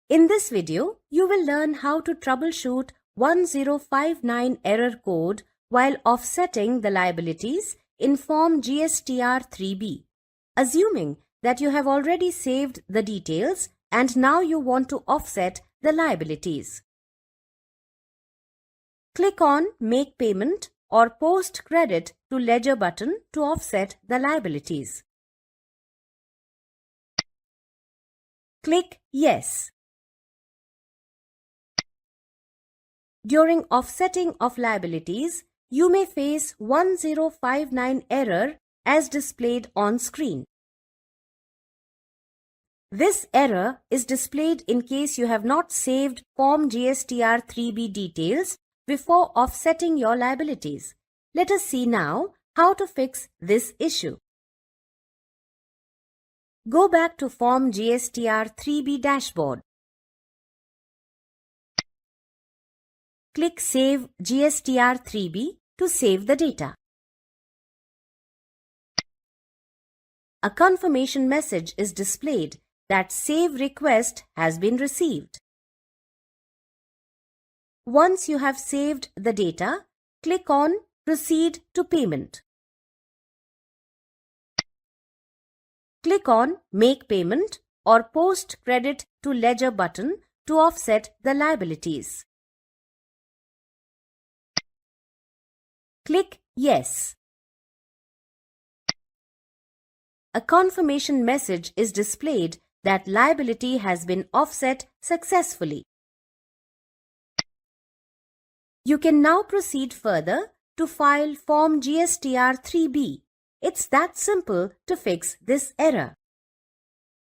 In this video, you will learn how to troubleshoot 1059 error code while offsetting the liabilities in Form GSTR 3B. Assuming that you have already saved the details and now you want to offset the liabilities. Click on Make Payment or Post Credit to Ledger button to offset the liabilities. Click Yes. During offsetting of liabilities, you may face 1059 error as displayed on screen. This error is displayed in case you have not saved Form GSTR 3B details before offsetting your liabilities. Let us see now how to fix this issue. Go back to Form GSTR 3B dashboard. Click Save GSTR 3B to save the data. A confirmation message is displayed that save request has been received. Once you have saved the data, click on Proceed to Payment. Click on Make Payment or Post Credit to Ledger button to offset the liabilities. Click Yes. A confirmation message is displayed that liability has been offset successfully. You can now proceed further to file Form GSTR 3B. It's that simple to fix this error.